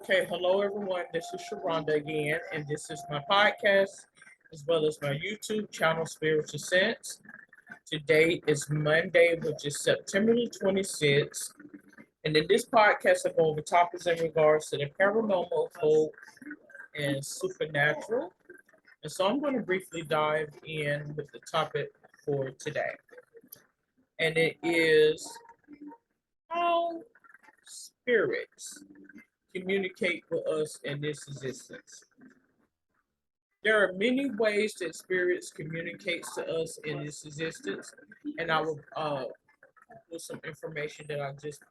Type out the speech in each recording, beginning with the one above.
Okay, hello everyone. This is Sharonda again, and this is my podcast as well as my YouTube channel, Spiritual Sense. Today is Monday, which is September the 26th. And in this podcast, I go over topics in regards to the paranormal, occult, and supernatural. And so I'm going to briefly dive in with the topic for today. And it is how spirits communicate with us in this existence. There are many ways that spirits communicates to us in this existence, and I will put some information that I just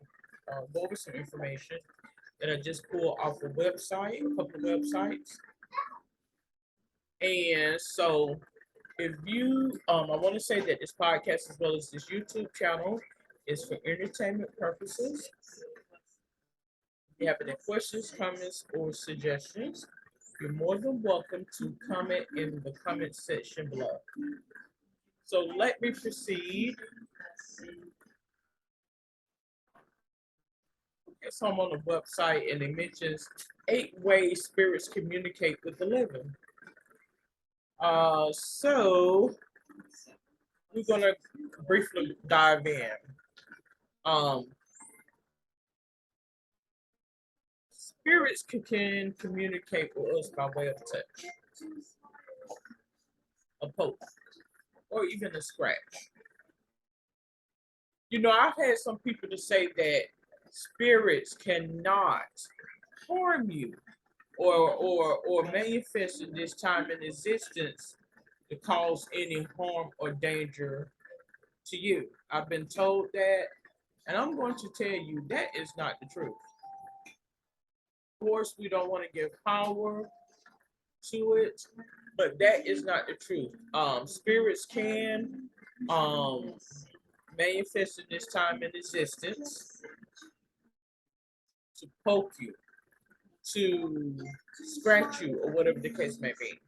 go over some information that I just pulled off a website, a couple of websites, and so if you, I want to say that this podcast as well as this YouTube channel is for entertainment purposes. If you have any questions, comments, or suggestions, you're more than welcome to comment in the comment section below. So let me proceed. So I'm on the website and it mentions 8 ways spirits communicate with the living. So we're gonna briefly dive in. Um, Spirits can communicate with us by way of touch, a poke, or even a scratch. I've had some people to say that spirits cannot harm you or manifest in this time in existence to cause any harm or danger to you. I've been told that, and I'm going to tell you that is not the truth. Of course, we don't want to give power to it, but that is not the truth. Spirits can um, manifest in this time in existence to poke you, to scratch you, or whatever the case may be.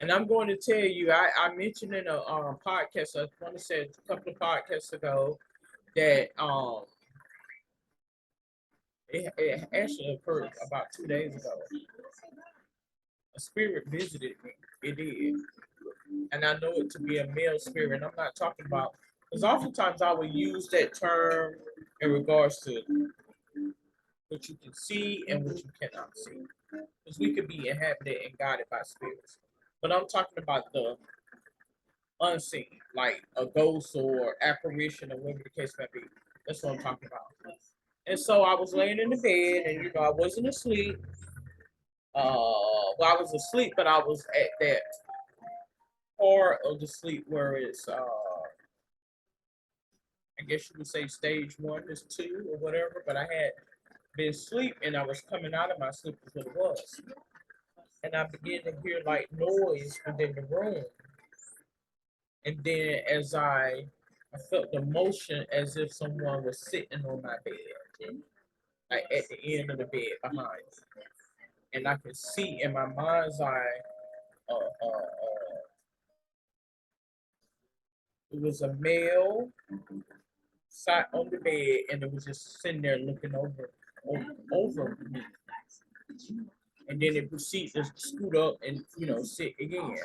And I'm going to tell you, I mentioned in a podcast, I want to say a couple of podcasts ago, that it actually occurred about 2 days ago. A spirit visited me. It did. And I know it to be a male spirit. I'm not talking about, because oftentimes I will use that term in regards to what you can see and what you cannot see. Because we could be inhabited and guided by spirits. But I'm talking about the unseen, like a ghost or apparition or whatever the case may be. That's what I'm talking about. And so I was laying in the bed, and I wasn't asleep. Well, I was asleep, but I was at that part of the sleep where it's, I guess you would say stage one is two or whatever. But I had been asleep, and I was coming out of my sleep is what it was, and I began to hear like noise within the room. And then as I felt the motion as if someone was sitting on my bed, like at the end of the bed behind me. And I could see in my mind's eye, it was a male sat on the bed and it was just sitting there looking over me. And then it proceeded to scoot up and sit again.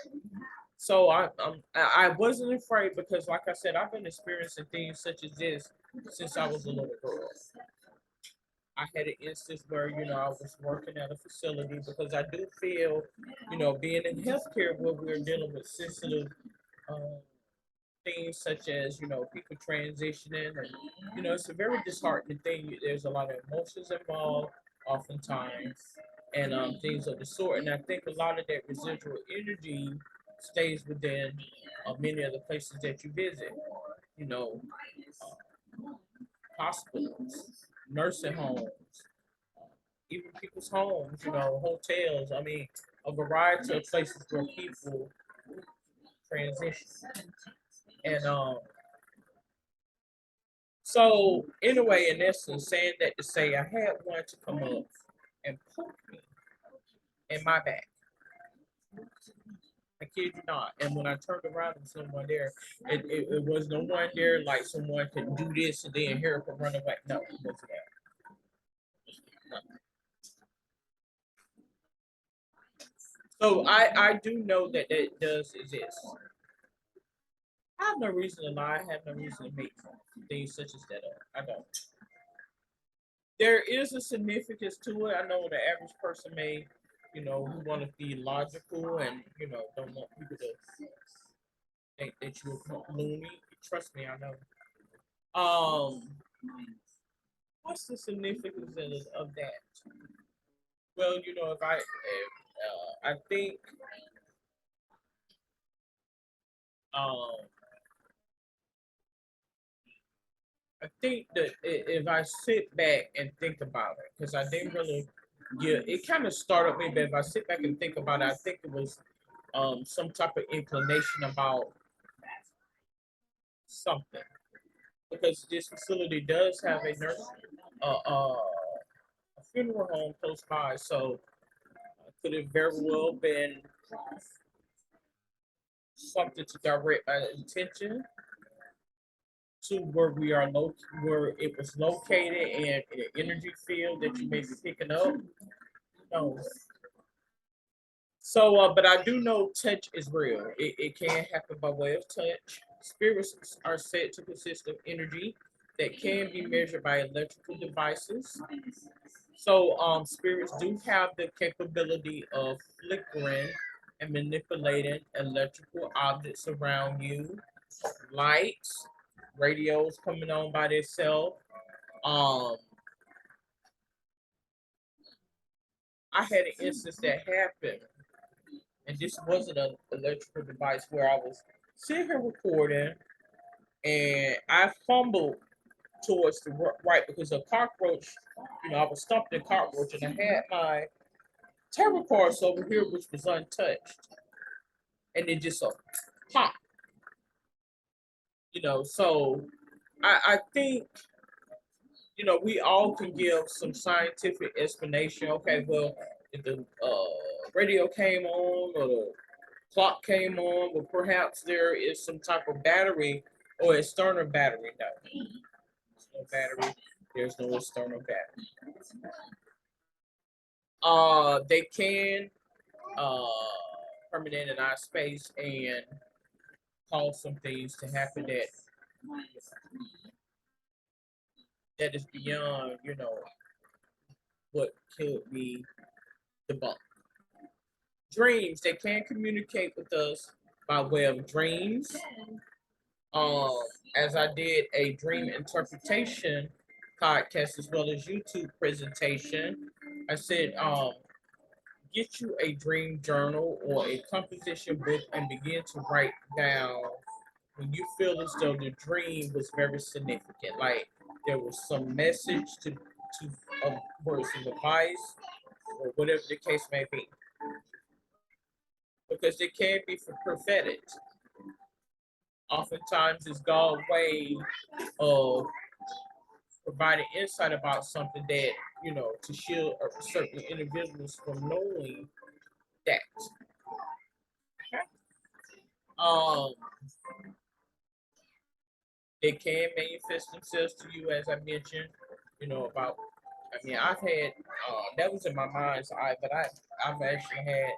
So I wasn't afraid because, like I said, I've been experiencing things such as this since I was a little girl. I had an instance where I was working at a facility because I do feel being in healthcare where we're dealing with sensitive uh, things such as people transitioning, and it's a very disheartening thing. There's a lot of emotions involved oftentimes, and things of the sort. And I think a lot of that residual energy stays within many of the places that you visit. You know, Hospitals, nursing homes, even people's homes. Hotels. I mean, a variety of places where people transition. And so anyway, in essence, saying that to say I had one to come up and poke me in my back. I kid you not. And when I turned around and someone there, it was no one there like someone could do this and then hear it run away. No, it wasn't that. No. So I do know that that does exist. I have no reason to lie. I have no reason to make things such as that up. I don't. There is a significance to it. I know the average person may, who want to be logical and don't want people to think that you're loony. Trust me, I know. Um, what's the significance of that? Well, I think um, I think that if I sit back and think about it, because I didn't really it kind of started me, but if I sit back and think about it, I think it was some type of inclination about something. Because this facility does have a a funeral home close by, so could it very well been something to direct my attention to where where it was located and an energy field that you may be picking up? No. So, but I do know touch is real. It can happen by way of touch. Spirits are said to consist of energy that can be measured by electrical devices. So, spirits do have the capability of flickering and manipulating electrical objects around you, lights, radios coming on by themselves. Um, I had an instance that happened, and this wasn't an electrical device where I was sitting here recording, and I fumbled towards the right because a cockroach, I was stumping a cockroach, and I had my tarot cards over here, which was untouched, and it just popped, So I think, we all can give some scientific explanation. Okay, well, if the radio came on or the clock came on, but perhaps there is some type of battery or external battery. No, there's no battery. There's no external battery. They can uh permanent in our space and cause some things to happen that is beyond, what could be debunked. Dreams, they can communicate with us by way of dreams. Um, as I did a dream interpretation podcast as well as YouTube presentation, I said, get you a dream journal or a composition book and begin to write down when you feel as though the dream was very significant, like there was some message to words of advice or whatever the case may be, because it can be for prophetic. Oftentimes, it's God's way of providing insight about something that to shield certain individuals from knowing that. Um, they can manifest themselves to you, as I mentioned. About. I mean, I've had that was in my mind's eye, but I've actually had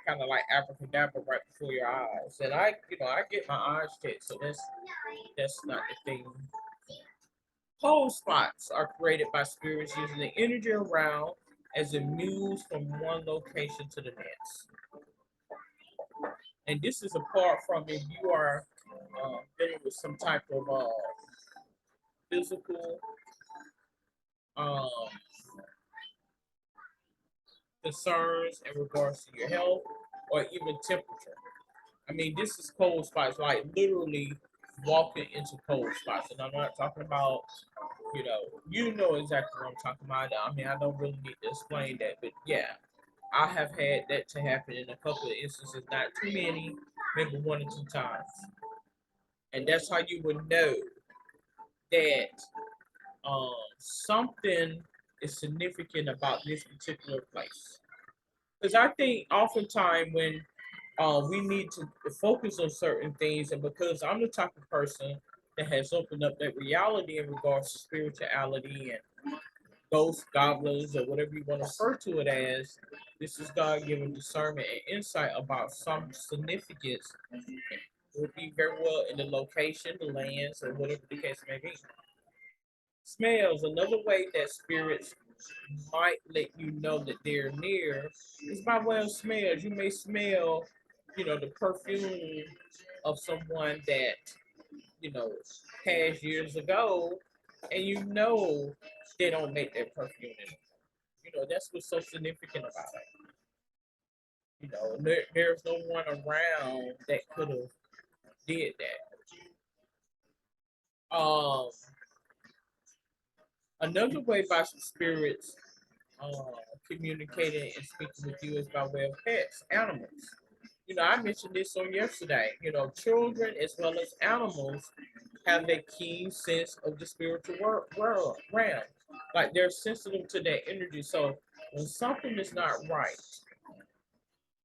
kind of like abracadabra right before your eyes, and I get my eyes checked, so that's not the thing. Cold spots are created by spirits using the energy around as it moves from one location to the next. And this is apart from if you are dealing with some type of physical um, concerns in regards to your health or even temperature. I mean, this is cold spots, like literally walking into cold spots. And I'm not talking about, exactly what I'm talking about. I mean, I don't really need to explain that, but yeah, I have had that to happen in a couple of instances, not too many, maybe one or two times. And that's how you would know that something is significant about this particular place. Because I think oftentimes when we need to focus on certain things, and because I'm the type of person that has opened up that reality in regards to spirituality and ghosts, goblins, or whatever you want to refer to it as. This is God giving discernment and insight about some significance. It would be very well in the location, the lands, or whatever the case may be. Smells, another way that spirits might let you know that they're near is by way of smells. You may smell, the perfume of someone that, you know, passed years ago, and they don't make that perfume anymore. That's what's so significant about it. There's no one around that could have did that. Another way by some spirits uh, communicating and speaking with you is by way of pets, animals. I mentioned this on yesterday. Children as well as animals have a keen sense of the spiritual world realm. Like they're sensitive to that energy. So when something is not right,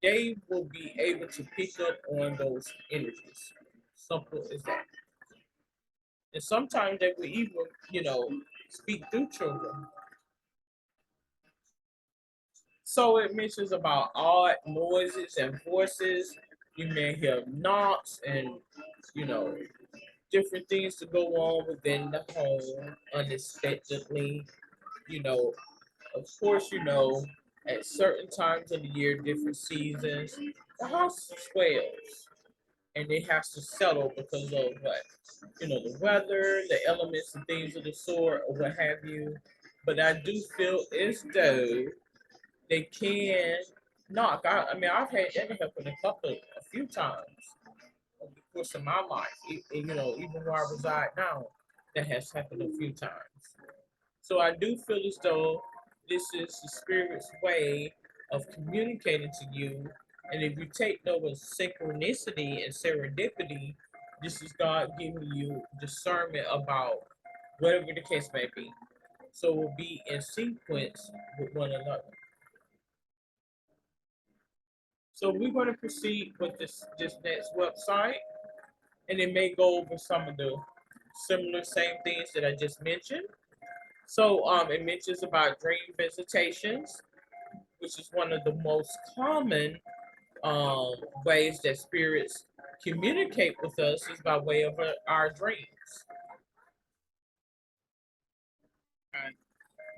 they will be able to pick up on those energies. Simple as that. And sometimes they will even, speak through children. So it mentions about odd noises and voices. You may hear knocks and, you know, different things to go on within the home unexpectedly. You know, of course, at certain times of the year, different seasons, the house swells and it has to settle because of what? The weather, the elements and things of the sort, or what have you. But I do feel as though they can knock. I've had that happen a few times over the course of my life. Even where I reside now, that has happened a few times. So I do feel as though this is the spirit's way of communicating to you. And if you take note of synchronicity and serendipity, this is God giving you discernment about whatever the case may be. So we'll be in sequence with one another. So we're going to proceed with this next website, and it may go over some of the similar same things that I just mentioned. So it mentions about dream visitations, which is one of the most common um, ways that spirits communicate with us is by way of our dreams.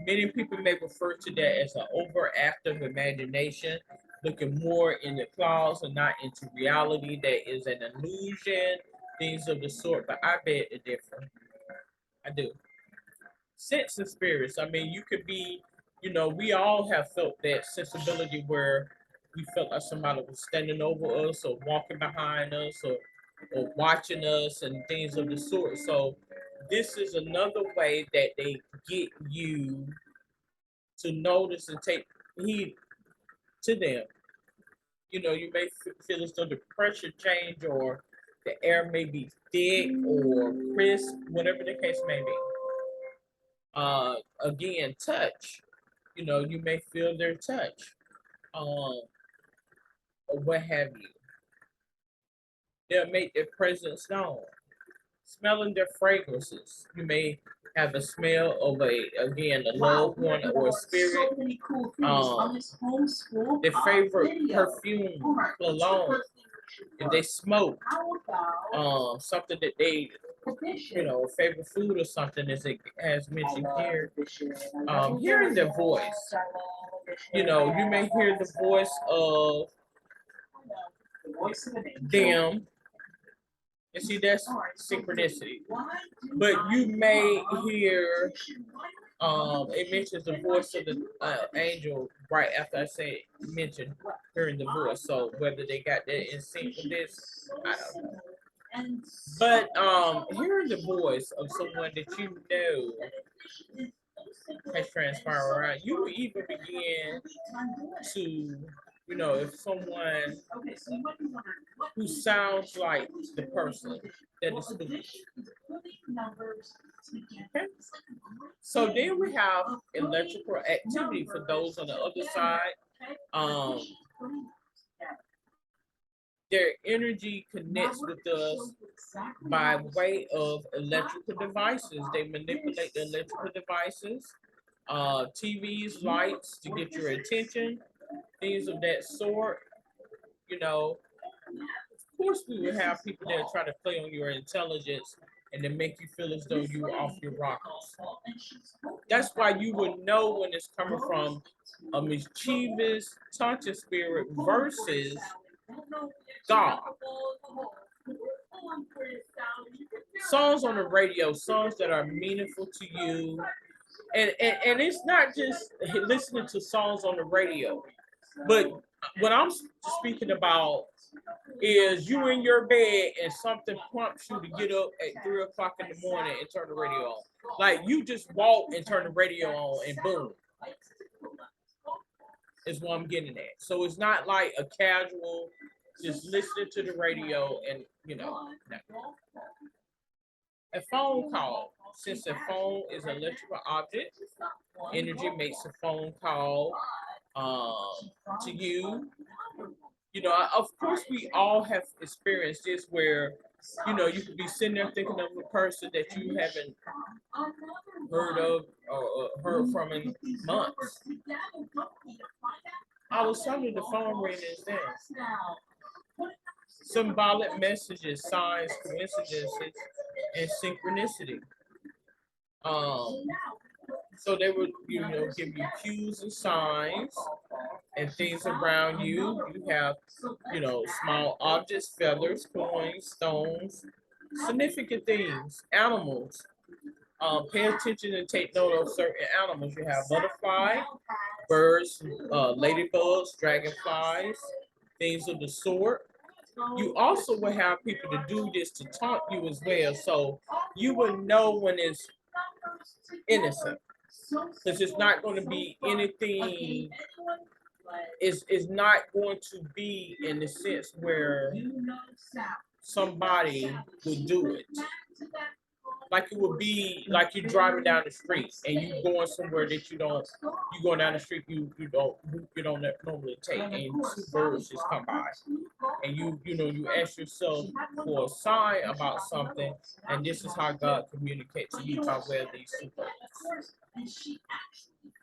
Many people may refer to that as an overactive imagination, looking more in the clouds and not into reality. That is an illusion, things of the sort. But I bet it different. I do. Sense and spirits. I mean, you could be, we all have felt that sensibility where we felt like somebody was standing over us or walking behind us or watching us and things of the sort. So this is another way that they get you to notice and take heed to them. You may feel as though the pressure change or the air may be thick or crisp, whatever the case may be. Again, touch. You may feel their touch, or what have you. They'll make their presence known. Smelling their fragrances. You may have a smell of a loved one or a spirit. Their favorite perfume, cologne. If they smoke, something that they, favorite food or something, as it has mentioned here. Hearing their voice. You may hear the voice of them. And see, that's synchronicity. But you may hear, it mentions the voice of the angel right after I say mention hearing the voice. So whether they got that in sync with this, I don't know. But hearing the voice of someone that you know has transpired around, you will even begin to, if someone who sounds like the person that is speaking. Okay. So then we have electrical activity for those on the other side. Um, their energy connects with us by way of electrical devices. They manipulate the electrical devices. TVs, lights to get your attention, things of that sort. You know, of course, we would have people that try to play on your intelligence and to make you feel as though you are off your rockers. That's why you would know when it's coming from a mischievous, taunting spirit versus God. Songs on the radio, songs that are meaningful to you. And it's not just listening to songs on the radio, but what I'm speaking about is you in your bed and something prompts you to get up at 3 o'clock in the morning and turn the radio on. Like you just walk and turn the radio on and boom, is what I'm getting at. So it's not like a casual just listening to the radio and no. A phone call, since a phone is an electrical object, energy makes a phone call to you. Of course, we all have experienced this where, you could be sitting there thinking of a person that you haven't heard of or heard from in months. All of a sudden, the phone ring is there. Symbolic messages, signs, coincidences, and synchronicity. Um, so they would, give you cues and signs and things around you. You have, small objects, feathers, coins, stones, significant things, animals. Pay attention and take note of certain animals. You have butterfly, birds, ladybugs, dragonflies, things of the sort. You also will have people to do this to taunt you as well. So you will know when it's innocent. Because it's not going to be anything, it's not going to be in the sense where somebody would do it. Like it would be like you're driving down the street and you going somewhere that you going down the street you don't normally take, and two birds just come by and you ask yourself for a sign about something, and this is how God communicates to you by way of these two birds.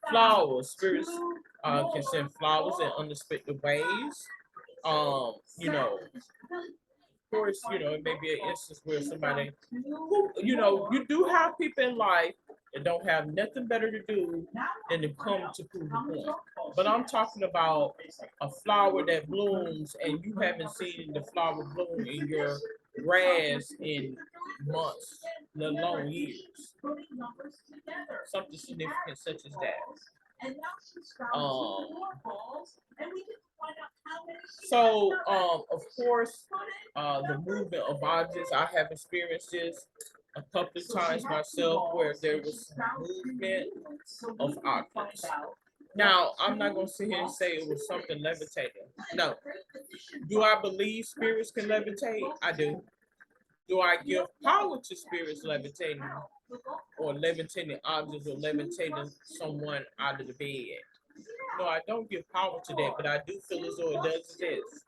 Flowers, spirits can send flowers in unexpected ways. Of course, it may be an instance where somebody who, you do have people in life that don't have nothing better to do than to come to prove a point. But I'm talking about a flower that blooms and you haven't seen the flower bloom in your grass in months, let alone years. Something significant such as that. Of course, the movement of objects, I have experienced this a couple of times myself where there was movement of objects. Now, I'm not going to sit here and say it was something levitating. No. Do I believe spirits can levitate? I do. Do I give power to spirits levitating or levitating objects or levitating someone out of the bed? No, I don't give power to that, but I do feel as though it does exist.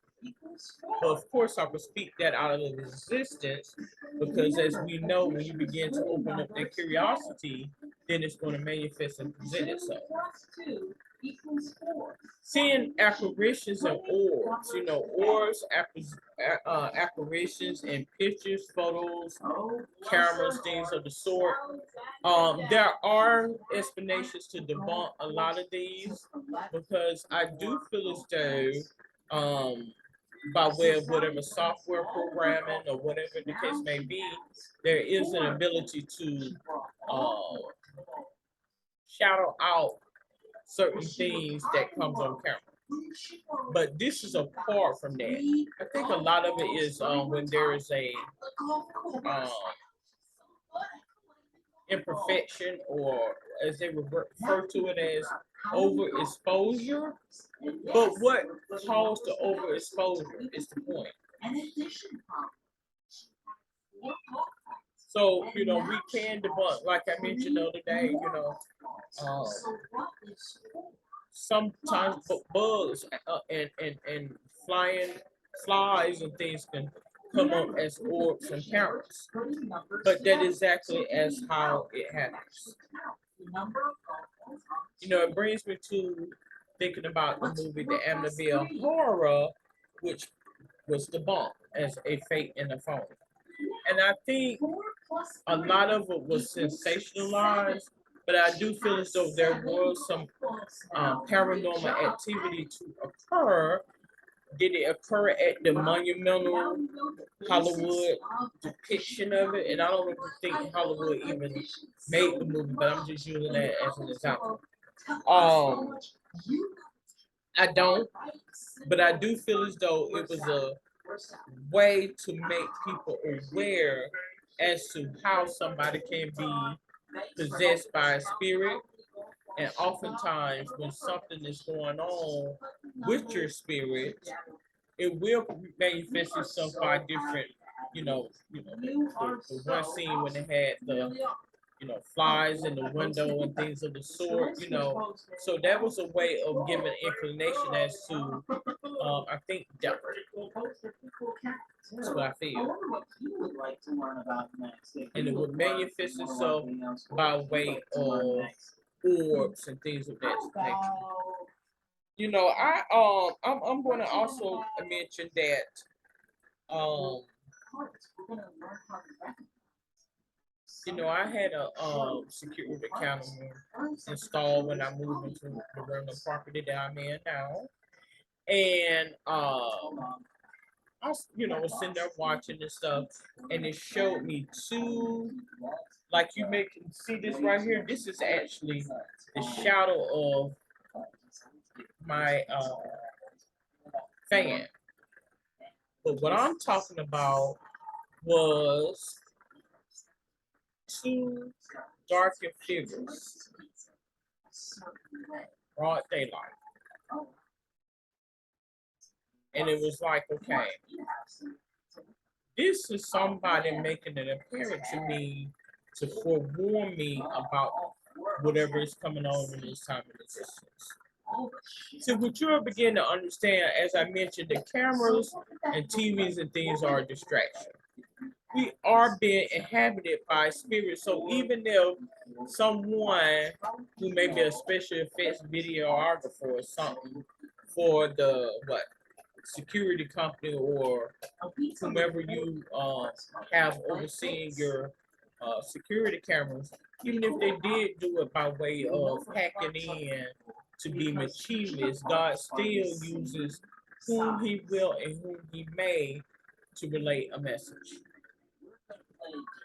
But of course, I would speak that out of existence because, as we know, when you begin to open up that curiosity, then it's going to manifest and present itself. Seeing apparitions and orbs, orbs, apparitions and pictures, photos, cameras, things of the sort. There are explanations to debunk a lot of these because I do feel as though, by way of whatever software programming or whatever the case may be, there is an ability to shadow out certain things that comes on camera. But this is apart from that. I think a lot of it is when there is a imperfection, or as they refer to it as overexposure. But what caused the overexposure is the point. So, we can debunk, like I mentioned the other day, sometimes bugs and flying flies and things can come up as orbs and cameras. But that is exactly as how it happens. it brings me to thinking about the movie The Amityville Horror, which was debunked as a fake in the phone. And I think a lot of it was sensationalized, but I do feel as though there was some paranormal activity to occur. Did it occur at the monumental Hollywood depiction of it? And I don't even think Hollywood even made the movie, but I'm just using that as an example. Um, I don't, but I do feel as though it was a way to make people aware as to how somebody can be possessed by a spirit. And oftentimes, when something is going on with your spirit, it will manifest itself by different, the one scene when they had the flies in the window and things of the sort. So that was a way of giving inclination as to, I think, depth. That's what I feel. And it would manifest itself by way of orbs and things of that nature. I'm going to also mention that I had a security camera installed when I moved into the rental property that I'm in now, and I was sitting there watching this stuff, and it showed me two. Like you can see this right here. This is actually the shadow of my fan. But what I'm talking about was two darker figures, broad daylight. And it was like, okay, this is somebody making it apparent to me to forewarn me about whatever is coming on in this time of existence. So what you'll begin to understand, as I mentioned, the cameras and TVs and things are a distraction. We are being inhabited by spirits. So even if someone who may be a special effects videographer or something for the security company or whomever you have overseeing your security cameras, even if they did do it by way of hacking in to be mischievous, God still uses whom He will and whom He may to relate a message.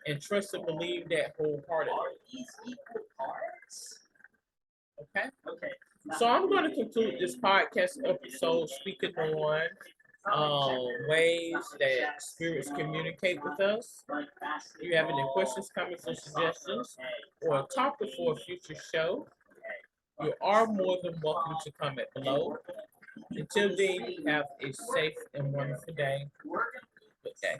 And trust and believe that wholeheartedly. Okay? So I'm going to conclude this podcast episode speaking on ways that spirits communicate with us. If you have any questions, comments, or suggestions, or a topic for a future show, you are more than welcome to comment below. Until then, you have a safe and wonderful day. Good day.